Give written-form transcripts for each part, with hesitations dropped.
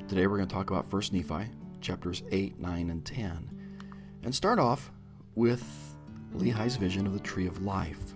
Today we're going to talk about 1 Nephi, chapters 8, 9, and 10, and start off with Lehi's vision of the tree of life.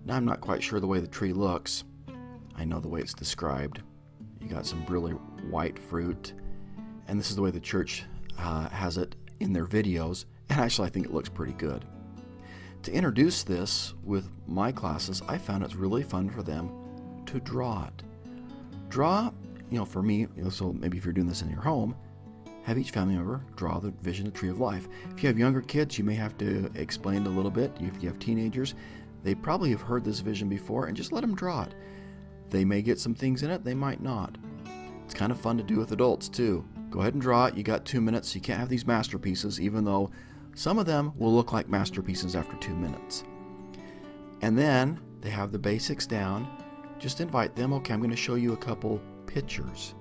Now, I'm not quite sure the way the tree looks. I know the way it's described. You got some really white fruit, and this is the way the church has it in their videos, and actually I think it looks pretty good. To introduce this with my classes, I found it's really fun for them to draw it. Draw, for me, so maybe if you're doing this in your home, have each family member draw the vision of the tree of life. If you have younger kids, you may have to explain it a little bit. If you have teenagers, they probably have heard this vision before, and just let them draw it. They may get some things in it, they might not. It's kind of fun to do with adults too. Go ahead and draw it. You got 2 minutes. You can't have these masterpieces, even though some of them will look like masterpieces after 2 minutes. And then they have the basics down. Just invite them. Okay, I'm going to show you a couple pictures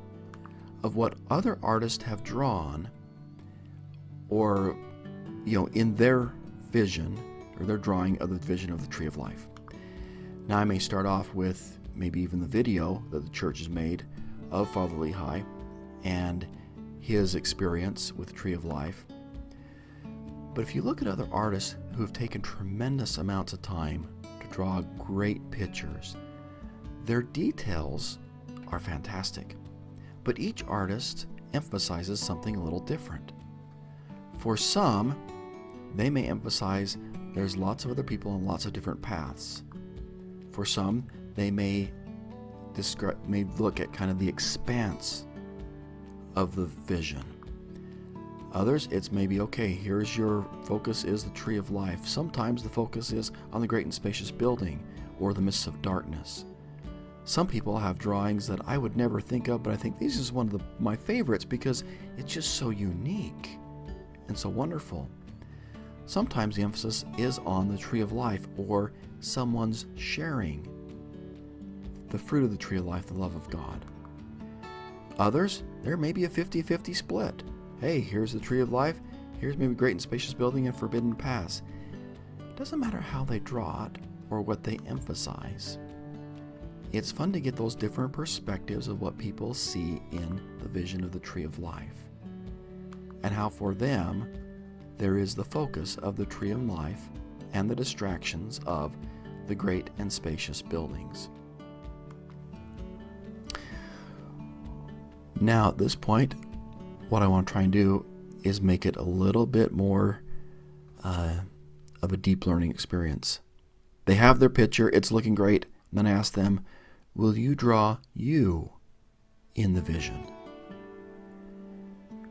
of what other artists have drawn, or in their vision or their drawing of the vision of the tree of life. Now I may start off with maybe even the video that the church has made of Father Lehi and his experience with the tree of life. But if you look at other artists who have taken tremendous amounts of time to draw great pictures, their details are fantastic. But each artist emphasizes something a little different. For some, they may emphasize there's lots of other people on lots of different paths. For some, they may look at kind of the expanse of the vision. Others, it's maybe, okay, here's your focus is the tree of life. Sometimes the focus is on the great and spacious building or the mists of darkness. Some people have drawings that I would never think of, but I think this is one of my favorites because it's just so unique and so wonderful. Sometimes the emphasis is on the tree of life, or someone's sharing the fruit of the tree of life, the love of God. Others, there may be a 50-50 split. Hey, here's the tree of life, here's maybe great and spacious building and forbidden paths. It doesn't matter how they draw it or what they emphasize. It's fun to get those different perspectives of what people see in the vision of the tree of life, and how for them there is the focus of the tree of life and the distractions of the great and spacious buildings. Now at this point, what I want to try and do is make it a little bit more of a deep learning experience. They have their picture, it's looking great, and then I ask them, will you draw you in the vision?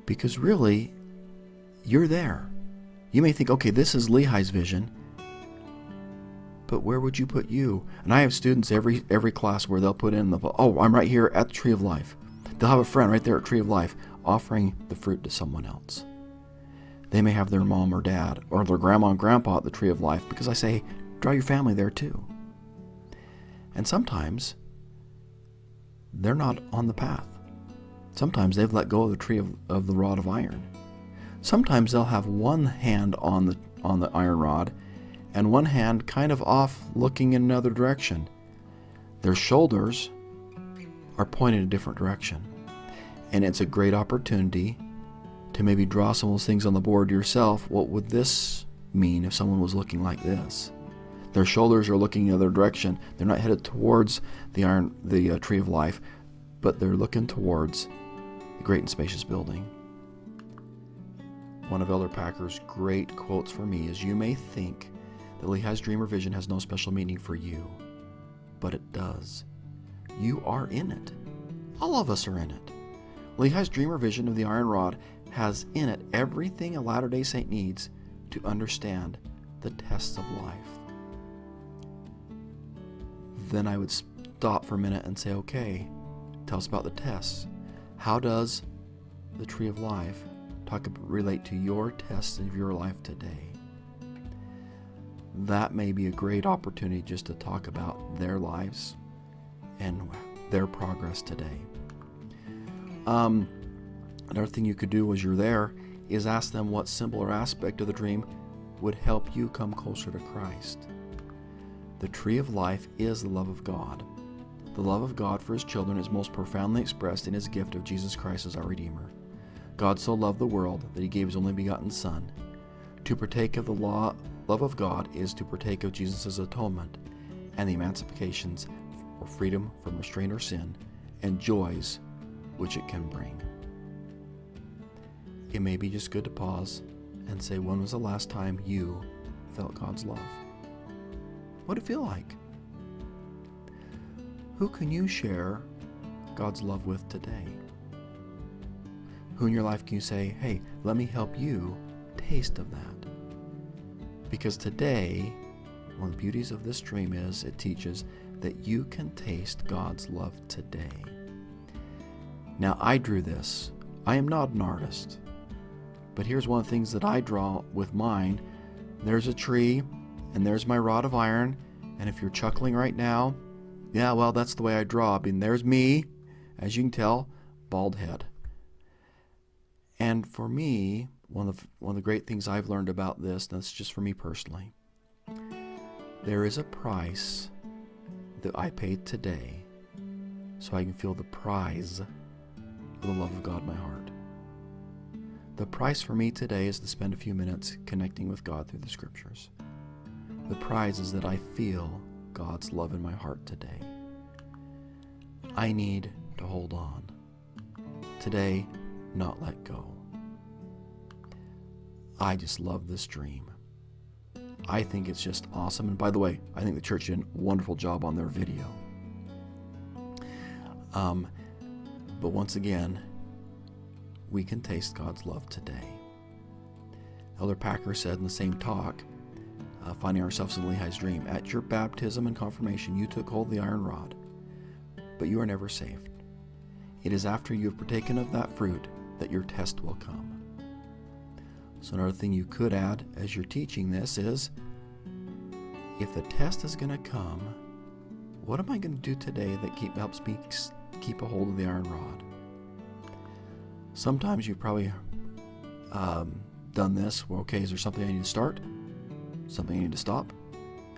Because really, you're there. You may think, okay, this is Lehi's vision, but where would you put you? And I have students every class where they'll put in I'm right here at the tree of life. They'll have a friend right there at tree of life offering the fruit to someone else. They may have their mom or dad or their grandma and grandpa at the tree of life, because I say, draw your family there too. And sometimes they're not on the path. Sometimes they've let go of the tree of the rod of iron. Sometimes they'll have one hand on the iron rod and one hand kind of off looking in another direction. Their shoulders are pointed a different direction. And it's a great opportunity to maybe draw some of those things on the board yourself. What would this mean if someone was looking like this? Their shoulders are looking in the other direction. They're not headed towards the tree of life, but they're looking towards the great and spacious building. One of Elder Packer's great quotes for me is, you may think that Lehi's dream or vision has no special meaning for you, but it does. You are in it. All of us are in it. Lehi's dream or vision of the iron rod has in it everything a Latter-day Saint needs to understand the tests of life. Then I would stop for a minute and say, okay, tell us about the tests. How does the tree of life relate to your tests of your life today? That may be a great opportunity just to talk about their lives and their progress today. Another thing you could do as you're there is ask them what symbol or aspect of the dream would help you come closer to Christ. The tree of life is the love of God. The love of God for his children is most profoundly expressed in his gift of Jesus Christ as our Redeemer. God so loved the world that he gave his only begotten Son. To partake of the love of God is to partake of Jesus' atonement and the emancipations or freedom from restraint or sin and joys which it can bring. It may be just good to pause and say, when was the last time you felt God's love? What did it feel like? Who can you share God's love with today? Who in your life can you say, hey, let me help you taste of that? Because today, one of the beauties of this dream is it teaches that you can taste God's love today. Now, I drew this. I am not an artist. But here's one of the things that I draw with mine. There's a tree, and there's my rod of iron. And if you're chuckling right now, yeah, well, that's the way I draw. I mean, there's me, as you can tell, bald head. And for me, one of the great things I've learned about this, and that's just for me personally, there is a price that I paid today so I can feel the prize of the love of God in my heart. The price for me today is to spend a few minutes connecting with God through the Scriptures. The prize is that I feel God's love in my heart today. I need to hold on. Today, not let go. I just love this dream. I think it's just awesome. And by the way, I think the church did a wonderful job on their video. But once again, we can taste God's love today. Elder Packer said in the same talk, finding ourselves in Lehi's dream, at your baptism and confirmation, you took hold of the iron rod, but you are never saved. It is after you have partaken of that fruit that your test will come. So another thing you could add as you're teaching this is, if the test is going to come, what am I going to do today that helps me keep a hold of the iron rod? Sometimes you've probably done this. Well, okay, is there something I need to start? Something I need to stop?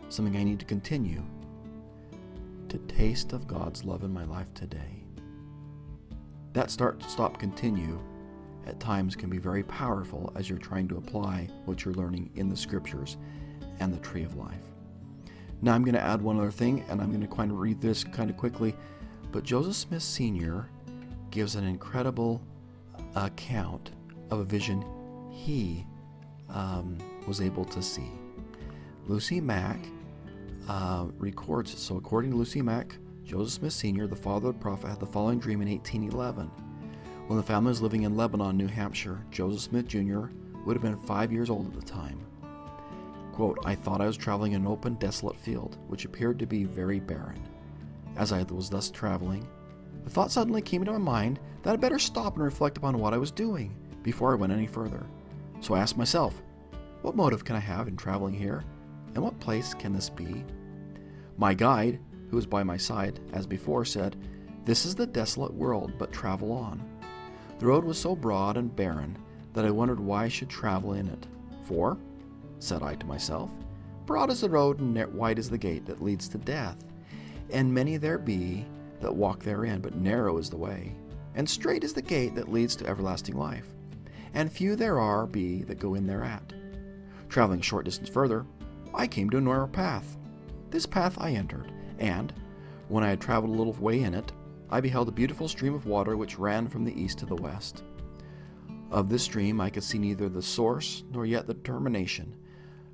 Something I need to continue? To taste of God's love in my life today. That start, stop, continue at times can be very powerful as you're trying to apply what you're learning in the Scriptures and the tree of life. Now I'm going to add one other thing, and I'm going to kind of read this kind of quickly, but Joseph Smith Sr. gives an incredible account of a vision he was able to see. Lucy Mack records, so according to Lucy Mack, Joseph Smith Sr., the father of the prophet, had the following dream in 1811. When the family was living in Lebanon, New Hampshire, Joseph Smith Jr. would have been 5 years old at the time. Quote, I thought I was traveling in an open, desolate field, which appeared to be very barren. As I was thus traveling, the thought suddenly came into my mind that I'd better stop and reflect upon what I was doing before I went any further. So I asked myself, what motive can I have in traveling here, and what place can this be? My guide, who was by my side, as before, said, this is the desolate world, but travel on. The road was so broad and barren that I wondered why I should travel in it. For, said I to myself, broad is the road and wide is the gate that leads to death, and many there be that walk therein, but narrow is the way, and strait is the gate that leads to everlasting life, and few there be that go in thereat. Traveling a short distance further, I came to a narrow path. This path I entered, and, when I had traveled a little way in it, I beheld a beautiful stream of water which ran from the east to the west. Of this stream I could see neither the source nor yet the termination,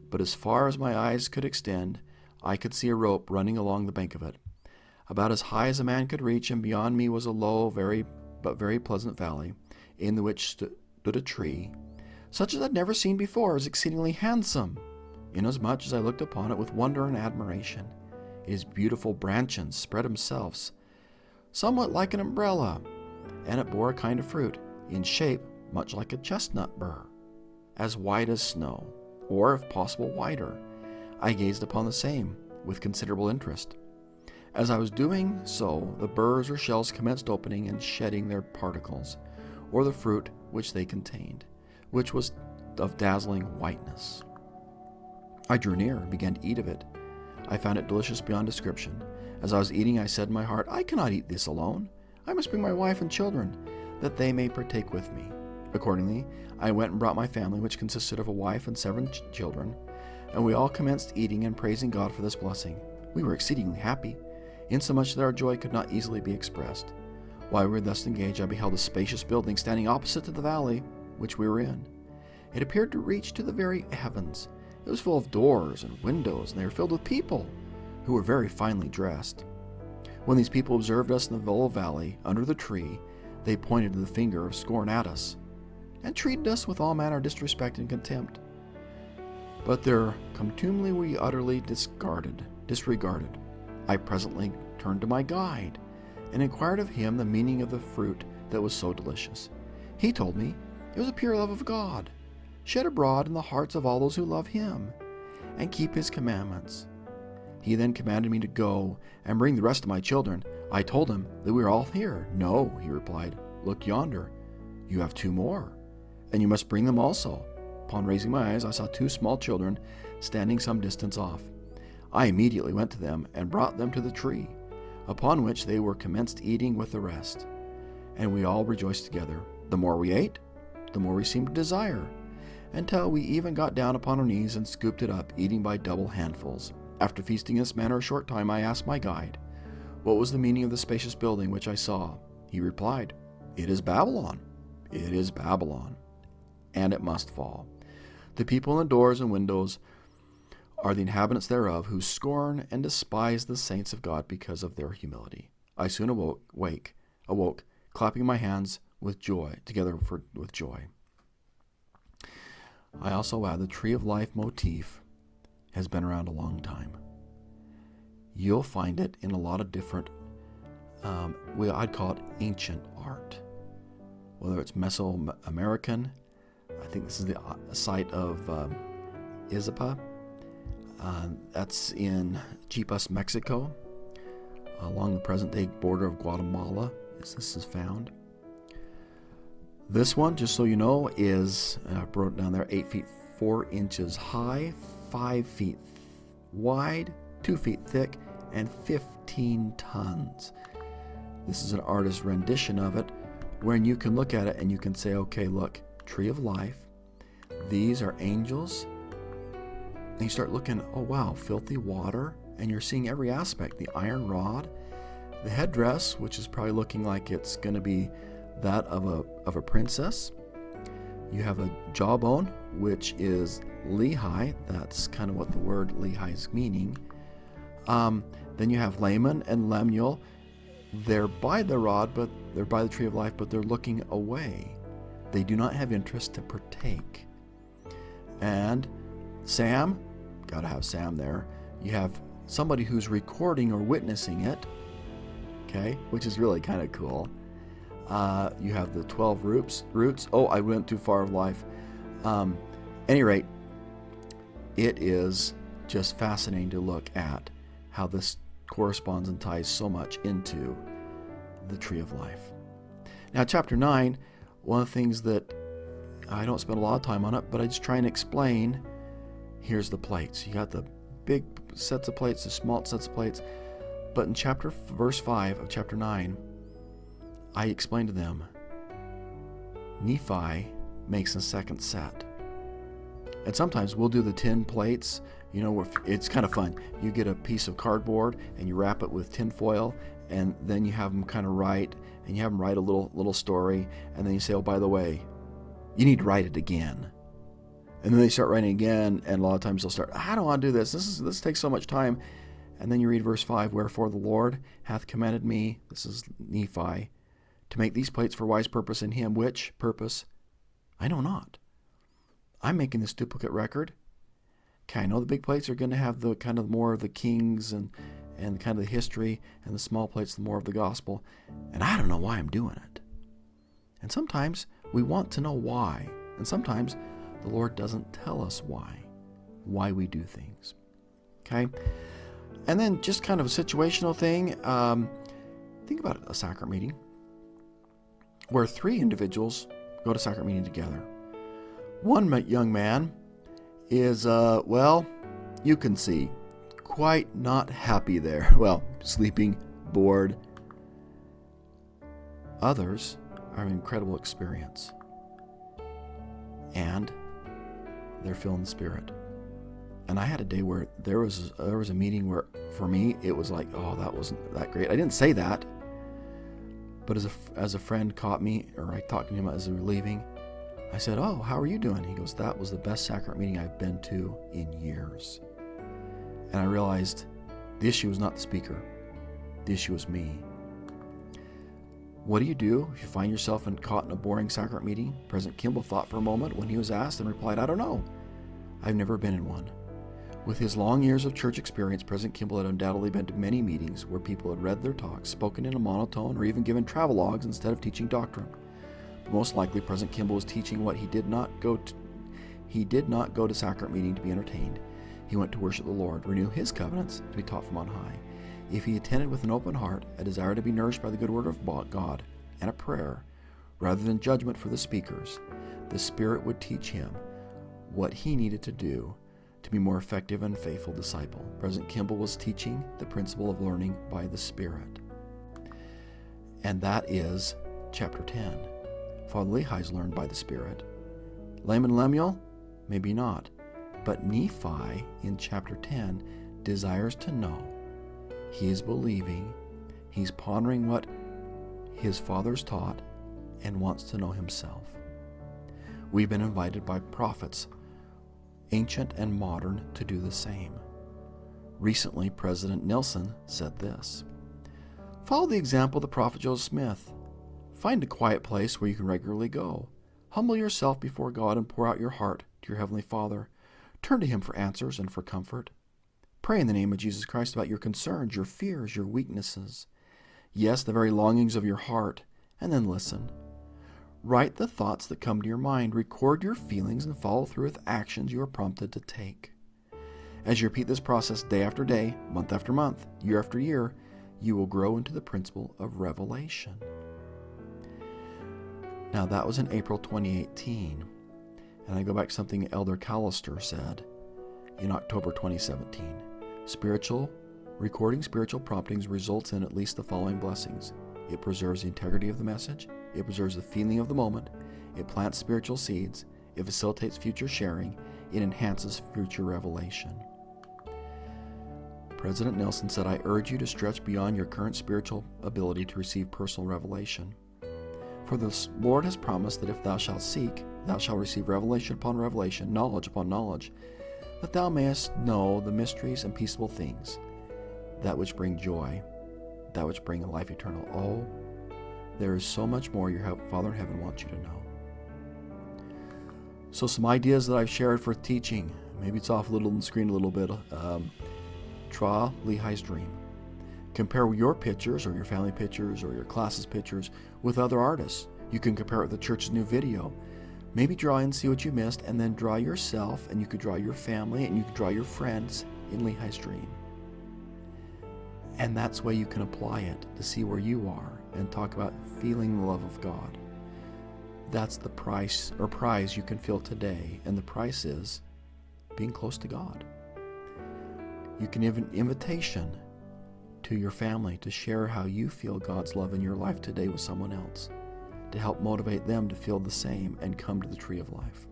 but as far as my eyes could extend, I could see a rope running along the bank of it, about as high as a man could reach, and beyond me was a low, but very pleasant valley, in which stood a tree, such as I'd never seen before. It was exceedingly handsome, inasmuch as I looked upon it with wonder and admiration. His beautiful branches spread themselves, somewhat like an umbrella, and it bore a kind of fruit, in shape much like a chestnut burr, as white as snow, or if possible wider. I gazed upon the same with considerable interest. As I was doing so, the burrs or shells commenced opening and shedding their particles, or the fruit which they contained, which was of dazzling whiteness. I drew near and began to eat of it. I found it delicious beyond description, As I was eating, I said in my heart, I cannot eat this alone. I must bring my wife and children, that they may partake with me. Accordingly, I went and brought my family, which consisted of a wife and 7 children, and we all commenced eating and praising God for this blessing. We were exceedingly happy, insomuch that our joy could not easily be expressed. While we were thus engaged, I beheld a spacious building standing opposite to the valley which we were in. It appeared to reach to the very heavens. It was full of doors and windows, and they were filled with people, who were very finely dressed. When these people observed us in the little valley, under the tree, they pointed the finger of scorn at us, and treated us with all manner of disrespect and contempt. But their contumely we utterly disregarded. I presently turned to my guide, and inquired of him the meaning of the fruit that was so delicious. He told me it was a pure love of God, shed abroad in the hearts of all those who love him, and keep his commandments. He then commanded me to go and bring the rest of my children. I told him that we were all here. No, he replied, look yonder. You have 2 more, and you must bring them also. Upon raising my eyes, I saw 2 small children standing some distance off. I immediately went to them and brought them to the tree, upon which they were commenced eating with the rest. And we all rejoiced together. The more we ate, the more we seemed to desire, until we even got down upon our knees and scooped it up, eating by double handfuls. After feasting in this manner a short time, I asked my guide, what was the meaning of the spacious building which I saw? He replied, it is Babylon. It is Babylon, and it must fall. The people in the doors and windows are the inhabitants thereof, who scorn and despise the saints of God because of their humility. I soon awoke, clapping my hands with joy, with joy. I also add the tree of life motif has been around a long time. You'll find it in a lot of different, I'd call it ancient art. Whether it's Mesoamerican, I think this is the site of Izapa. That's in Chiapas, Mexico, along the present-day border of Guatemala. This is found. This one, just so you know, is, I wrote it down there, 8 feet 4 inches high, 5 feet wide, 2 feet thick, and 15 tons. This is an artist's rendition of it, wherein you can look at it and you can say, okay, look, tree of life, these are angels. And you start looking, oh wow, filthy water, and you're seeing every aspect, the iron rod, the headdress, which is probably looking like it's going to be that of a princess. You have a jawbone, which is Lehi. That's kind of what the word Lehi is meaning. Then you have Laman and Lemuel. They're by the rod, but they're by the tree of life, but they're looking away. They do not have interest to partake. And Sam, got to have Sam there. You have somebody who's recording or witnessing it, okay, which is really kind of cool. You have the 12 roots. Oh, I went too far of life. Any rate, it is just fascinating to look at how this corresponds and ties so much into the tree of life. Now, chapter 9, one of the things that I don't spend a lot of time on it, but I just try and explain. Here's the plates. You got the big sets of plates, the small sets of plates. But in verse 5 of chapter 9, I explained to them, Nephi makes a second set. And sometimes we'll do the tin plates. You know, it's kind of fun. You get a piece of cardboard and you wrap it with tin foil, and then you have them kind of write, and you have them write a little story, and then you say, oh, by the way, you need to write it again. And then they start writing again, and a lot of times they'll start, I don't want to do this. This takes so much time. And then you read verse 5, wherefore the Lord hath commanded me, this is Nephi, to make these plates for wise purpose in him, which purpose I know not. I'm making this duplicate record. Okay, I know the big plates are going to have the kind of more of the kings and kind of the history, and the small plates the more of the gospel. And I don't know why I'm doing it. And sometimes we want to know why. And sometimes the Lord doesn't tell us why we do things. Okay? And then just kind of a situational thing. Think about a sacrament meeting where 3 individuals go to sacrament meeting together. One young man is, you can see, quite not happy there. Well, sleeping, bored. Others are an incredible experience. And they're feeling the Spirit. And I had a day where there was a meeting where, for me, it was like, oh, that wasn't that great. I didn't say that. But as a friend caught me, or I talked to him as we were leaving, I said, oh, how are you doing? He goes, that was the best sacrament meeting I've been to in years. And I realized the issue was not the speaker. The issue was me. What do you do if you find yourself caught in a boring sacrament meeting? President Kimball thought for a moment when he was asked and replied, I don't know. I've never been in one. With his long years of church experience, President Kimball had undoubtedly been to many meetings where people had read their talks, spoken in a monotone, or even given travelogues instead of teaching doctrine. But most likely, President Kimball was teaching what he did not go to sacrament meeting to be entertained. He went to worship the Lord, renew his covenants, to be taught from on high. If he attended with an open heart, a desire to be nourished by the good word of God, and a prayer, rather than judgment for the speakers, the Spirit would teach him what he needed to do to be more effective and faithful disciple. President Kimball was teaching the principle of learning by the Spirit. And that is chapter 10. Father Lehi's learned by the Spirit. Laman Lemuel? Maybe not. But Nephi, in chapter 10, desires to know. He is believing. He's pondering what his fathers taught and wants to know himself. We've been invited by prophets, ancient and modern, to do the same. Recently, President Nelson said this: follow the example of the prophet Joseph Smith. Find a quiet place where you can regularly go. Humble yourself before God and pour out your heart to your Heavenly Father. Turn to Him for answers and for comfort. Pray in the name of Jesus Christ about your concerns, your fears, your weaknesses. Yes, the very longings of your heart, and then listen. Write the thoughts that come to your mind, record your feelings, and follow through with actions you are prompted to take. As you repeat this process day after day, month after month, year after year, you will grow into the principle of revelation. Now, that was in April 2018, and I go back to something Elder Callister said in October 2017. Recording spiritual promptings results in at least the following blessings. It preserves the integrity of the message. It preserves the feeling of the moment. It plants spiritual seeds. It facilitates future sharing. It enhances future revelation. President Nelson said, I urge you to stretch beyond your current spiritual ability to receive personal revelation. For the Lord has promised that if thou shalt seek, thou shalt receive revelation upon revelation, knowledge upon knowledge, that thou mayest know the mysteries and peaceable things, that which bring joy, that which bring life eternal. Oh, there is so much more your Father in heaven wants you to know. So some ideas that I've shared for teaching. Maybe it's off a little on the screen a little bit. Draw Lehi's dream. Compare your pictures or your family pictures or your class's pictures with other artists. You can compare it with the church's new video. Maybe draw and see what you missed, and then draw yourself, and you could draw your family, and you could draw your friends in Lehi's dream. And that's why you can apply it to see where you are and talk about feeling the love of God. That's the prize you can feel today, and the price is being close to God. You can give an invitation to your family to share how you feel God's love in your life today with someone else, to help motivate them to feel the same and come to the tree of life.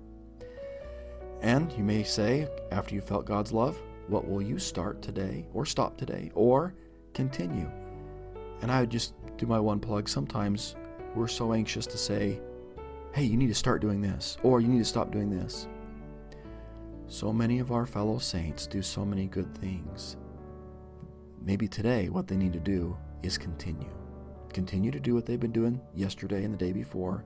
And you may say, after you felt God's love, what will you start today, or stop today, or continue? And I would just do my one plug. Sometimes we're so anxious to say, hey, you need to start doing this, or you need to stop doing this. So many of our fellow saints do so many good things. Maybe today what they need to do is continue. Continue to do what they've been doing yesterday and the day before,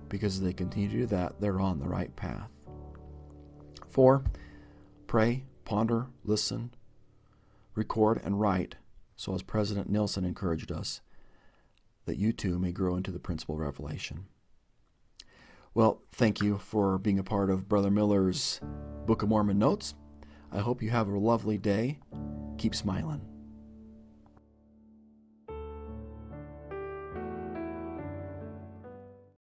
because as they continue to do that, they're on the right path. 4, pray, ponder, listen, record, and write, so as President Nelson encouraged us, that you too may grow into the principle of revelation. Well, thank you for being a part of Brother Miller's Book of Mormon Notes. I hope you have a lovely day. Keep smiling.